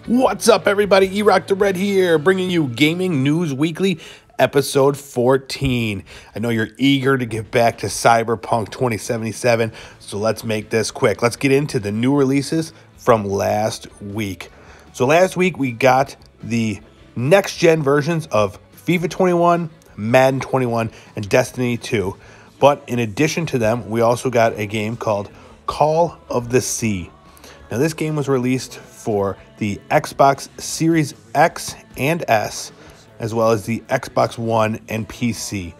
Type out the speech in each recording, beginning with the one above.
What's up, everybody? E-Rock the Red here, bringing you Gaming News Weekly, episode 14. I know you're eager to get back to Cyberpunk 2077, so let's make this quick. Let's get into the new releases from last week. So last week, we got the next-gen versions of FIFA 21, Madden 21, and Destiny 2. But in addition to them, we also got a game called Call of the Sea. Now, this game was released for the Xbox Series X and S, as well as the Xbox One and PC.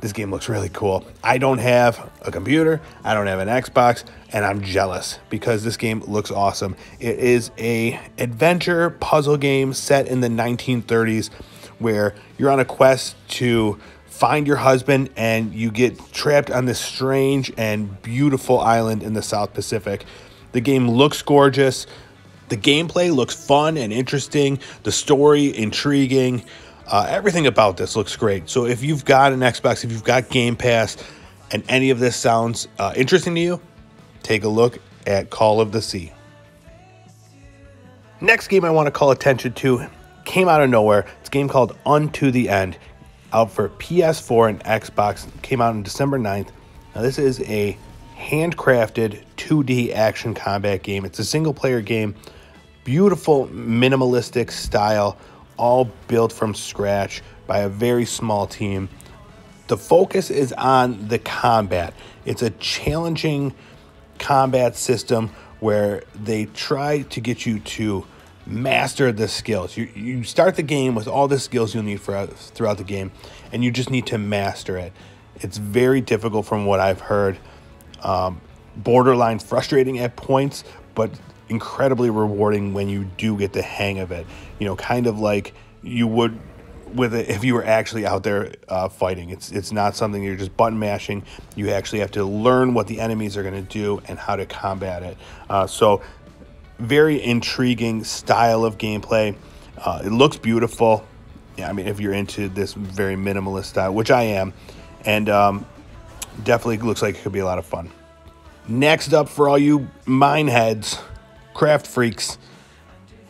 This game looks really cool. I don't have a computer, I don't have an Xbox, and I'm jealous because this game looks awesome. It is an adventure puzzle game set in the 1930s where you're on a quest to find your husband and you get trapped on this strange and beautiful island in the South Pacific. The game looks gorgeous. The gameplay looks fun and interesting. The story, intriguing. Everything about this looks great. So if you've got an Xbox, if you've got Game Pass, and any of this sounds interesting to you, take a look at Call of the Sea. Next game I want to call attention to came out of nowhere. It's a game called Unto the End, out for PS4 and Xbox. Came out on December 9th. Now this is a handcrafted 2D action combat game. It's a single-player game. Beautiful, minimalistic style, all built from scratch by a very small team. The focus is on the combat. It's a challenging combat system where they try to get you to master the skills. You start the game with all the skills you'll need throughout the game, and you just need to master it. It's very difficult from what I've heard. Borderline frustrating at points, but incredibly rewarding when you do get the hang of it. You know, kind of like you would with it if you were actually out there fighting. It's not something you're just button mashing. You actually have to learn what the enemies are going to do and how to combat it. So very intriguing style of gameplay. It looks beautiful. Yeah, I mean, if you're into this very minimalist style, which I am, and definitely looks like it could be a lot of fun. Next up, for all you mineheads, craft freaks,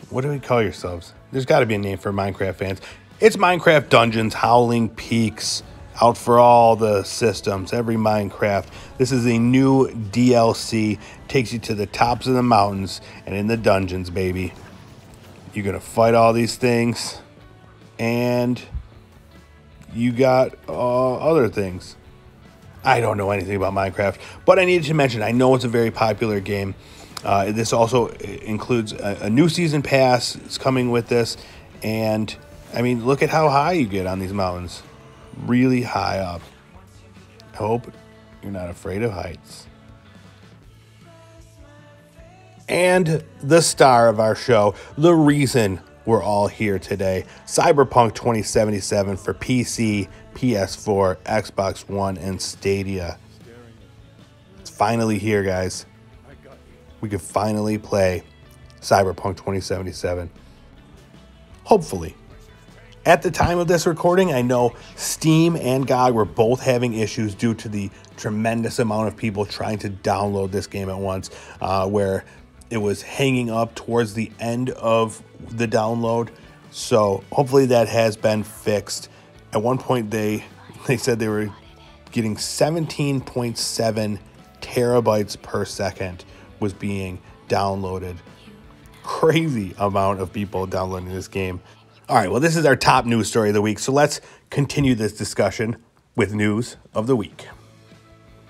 what do we call yourselves? There's got to be a name for Minecraft fans. It's Minecraft Dungeons Howling Peaks, out for all the systems, every Minecraft. This is a new DLC, takes you to the tops of the mountains and in the dungeons, baby. You're going to fight all these things, and you got other things. I don't know anything about Minecraft, but I needed to mention, I know it's a very popular game. This also includes a new season pass. It's coming with this. And, I mean, look at how high you get on these mountains. Really high up. I hope you're not afraid of heights. And the star of our show, the reason we're all here today, Cyberpunk 2077 for PC, PS4, Xbox One, and Stadia. It's finally here, guys. We can finally play Cyberpunk 2077. Hopefully. At the time of this recording, I know Steam and GOG were both having issues due to the tremendous amount of people trying to download this game at once, where it was hanging up towards the end of the download. So hopefully that has been fixed. At one point, they said they were getting 17.7 terabytes per second was being downloaded. Crazy amount of people downloading this game. All right, well, this is our top news story of the week, so let's continue this discussion with news of the week.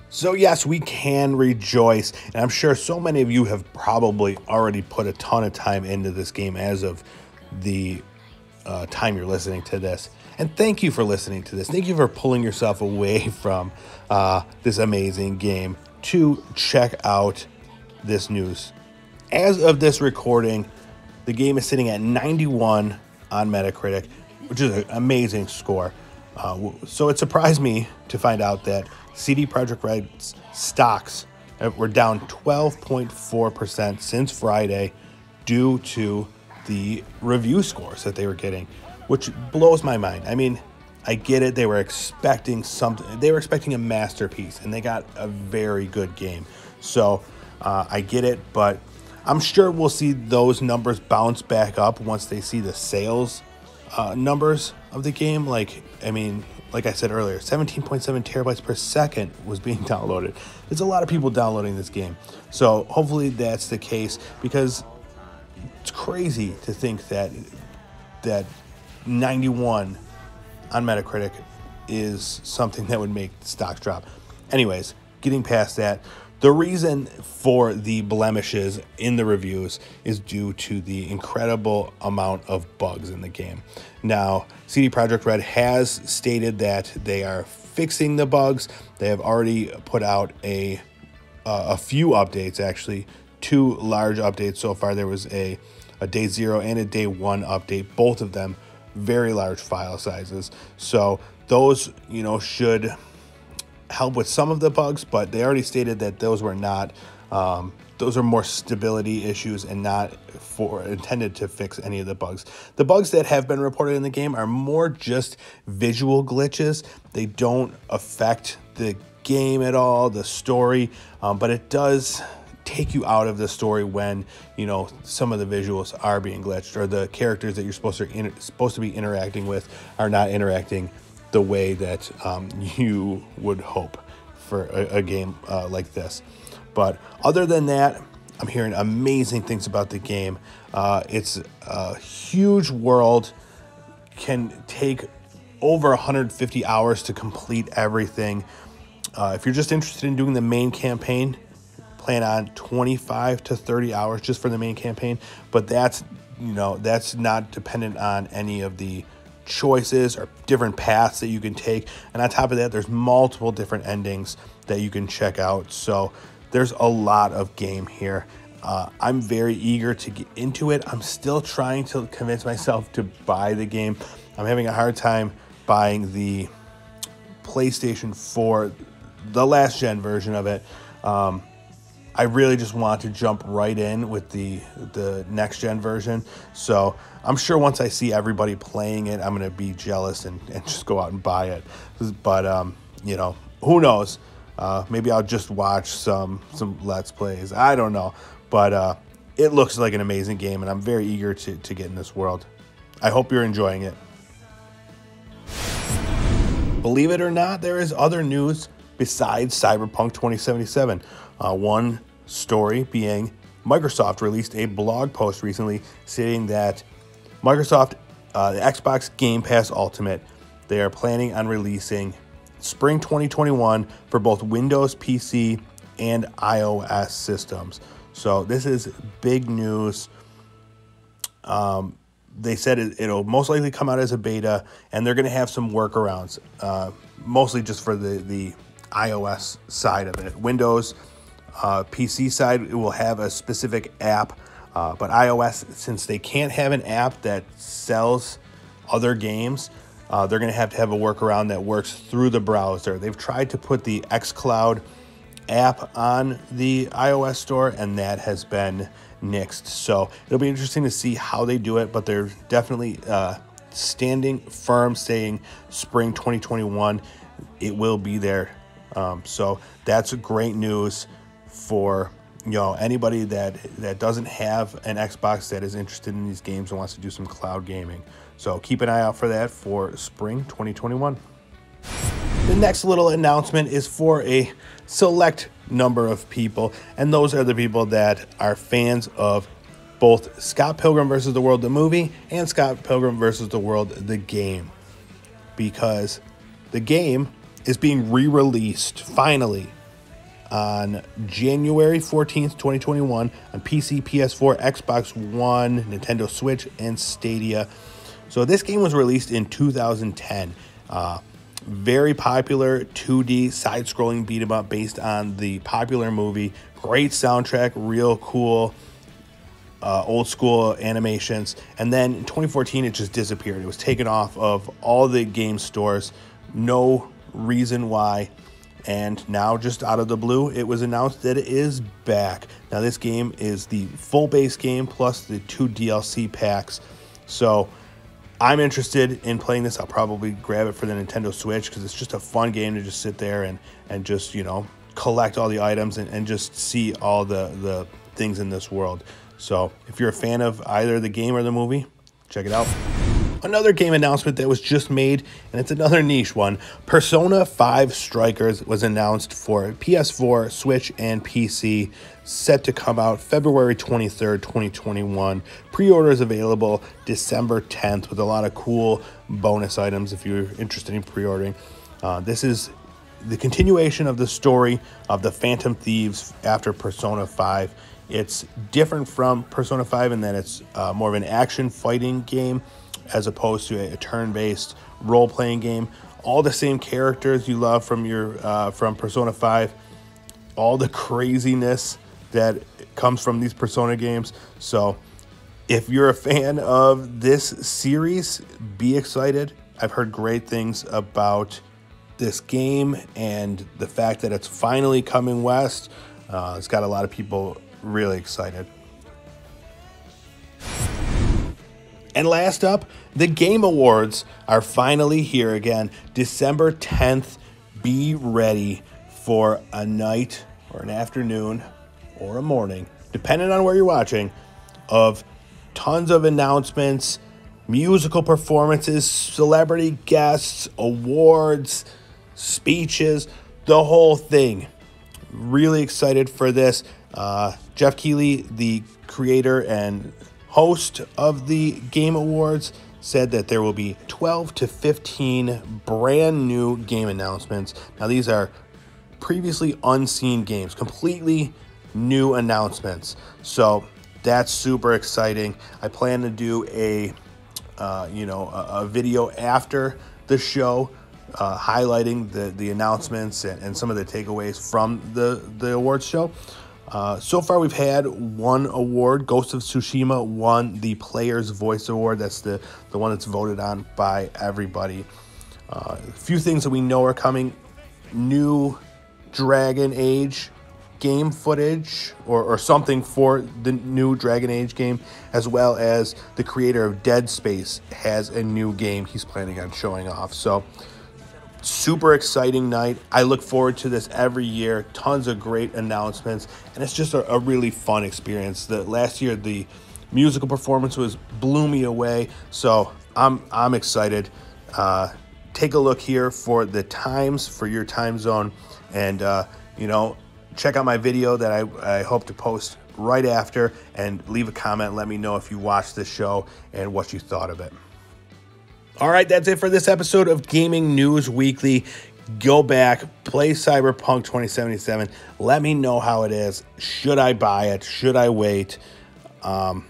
So yes, we can rejoice, and I'm sure so many of you have probably already put a ton of time into this game as of the time you're listening to this. And thank you for listening to this. Thank you for pulling yourself away from this amazing game to check out this news. As of this recording, the game is sitting at 91 on Metacritic, which is an amazing score. So it surprised me to find out that CD Projekt Red's stocks were down 12.4% since Friday due to the review scores that they were getting, which blows my mind. I mean, I get it. They were expecting something. They were expecting a masterpiece, and they got a very good game. So I get it, but I'm sure we'll see those numbers bounce back up once they see the sales numbers of the game. Like I said earlier, 17.7 terabytes per second was being downloaded. There's a lot of people downloading this game. So hopefully that's the case, because it's crazy to think that 91 on Metacritic is something that would make stocks drop. Anyways, getting past that, the reason for the blemishes in the reviews is due to the incredible amount of bugs in the game. Now, CD Projekt Red has stated that they are fixing the bugs. They have already put out a few updates, actually, 2 large updates so far. There was a day 0 and a day 1 update, both of them very large file sizes. So those, should help with some of the bugs, but they already stated that those were not, those are more stability issues and not intended to fix any of the bugs. The bugs that have been reported in the game are more just visual glitches. They don't affect the game at all, the story, but it does take you out of the story when some of the visuals are being glitched, or the characters that you're supposed to be interacting with are not interacting the way that you would hope for a game like this. But other than that, I'm hearing amazing things about the game. It's a huge world, can take over 150 hours to complete everything. If you're just interested in doing the main campaign, plan on 25 to 30 hours just for the main campaign. But that's not dependent on any of the choices or different paths that you can take. And on top of that, there's multiple different endings that you can check out. So there's a lot of game here. I'm very eager to get into it. I'm still trying to convince myself to buy the game. I'm having a hard time buying the PlayStation 4, the last gen version of it. I really just want to jump right in with the next gen version. So I'm sure once I see everybody playing it, I'm going to be jealous and just go out and buy it. But, who knows? Maybe I'll just watch some Let's Plays. I don't know. But it looks like an amazing game, and I'm very eager to get in this world. I hope you're enjoying it. Believe it or not, there is other news besides Cyberpunk 2077. One story being Microsoft released a blog post recently stating that Microsoft, the Xbox Game Pass Ultimate, they are planning on releasing spring 2021 for both Windows PC and iOS systems. So this is big news. They said it'll most likely come out as a beta, and they're going to have some workarounds, mostly just for the iOS side of it. Windows PC side, it will have a specific app, but iOS, since they can't have an app that sells other games, they're going to have a workaround that works through the browser. They've tried to put the xCloud app on the iOS store, and that has been nixed. So it'll be interesting to see how they do it, but they're definitely standing firm, saying spring 2021, it will be there. So that's great news for anybody that doesn't have an Xbox that is interested in these games and wants to do some cloud gaming. So keep an eye out for that for spring 2021. The next little announcement is for a select number of people, and those are the people that are fans of both Scott Pilgrim vs. the World, the movie, and Scott Pilgrim vs. the World, the game, because the game is being re-released finally on January 14th, 2021 on PC, PS4, Xbox One, Nintendo Switch, and Stadia. So this game was released in 2010. Very popular 2D side-scrolling beat-em-up based on the popular movie. Great soundtrack, real cool old-school animations. And then in 2014, it just disappeared. It was taken off of all the game stores. No reason why. And now, just out of the blue, it was announced that it is back. Now, this game is the full base game plus the 2 DLC packs. So I'm interested in playing this. I'll probably grab it for the Nintendo Switch because it's just a fun game to just sit there and just, collect all the items and just see all the things in this world. So if you're a fan of either the game or the movie, check it out. Another game announcement that was just made, and it's another niche one. Persona 5 Strikers was announced for PS4, Switch, and PC, set to come out February 23rd, 2021. Pre-orders available December 10th with a lot of cool bonus items if you're interested in pre-ordering. This is the continuation of the story of the Phantom Thieves after Persona 5. It's different from Persona 5 in that it's more of an action fighting game as opposed to a turn-based role-playing game. All the same characters you love from from Persona 5, all the craziness that comes from these Persona games. So if you're a fan of this series, be excited. I've heard great things about this game and the fact that it's finally coming west. It's got a lot of people really excited. And last up, the Game Awards are finally here again. December 10th. Be ready for a night or an afternoon or a morning, depending on where you're watching, of tons of announcements, musical performances, celebrity guests, awards, speeches, the whole thing. Really excited for this. Jeff Keighley, the creator and host of the Game Awards, said that there will be 12 to 15 brand new game announcements. Now, these are previously unseen games, completely new announcements. So that's super exciting. I plan to do a video after the show highlighting the announcements and some of the takeaways from the awards show. So far, we've had one award. Ghost of Tsushima won the Player's Voice Award. That's the one that's voted on by everybody. A few things that we know are coming. New Dragon Age game footage or something for the new Dragon Age game, as well as the creator of Dead Space has a new game he's planning on showing off. So super exciting night. I look forward to this every year. Tons of great announcements, and it's just a really fun experience. Last year, the musical performance blew me away, so I'm excited. Take a look here for the times for your time zone, and check out my video that I hope to post right after, and leave a comment. Let me know if you watched this show and what you thought of it. All right, that's it for this episode of Gaming News Weekly. Go back, play Cyberpunk 2077. Let me know how it is. Should I buy it? Should I wait? And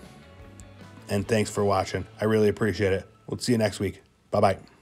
thanks for watching. I really appreciate it. We'll see you next week. Bye-bye.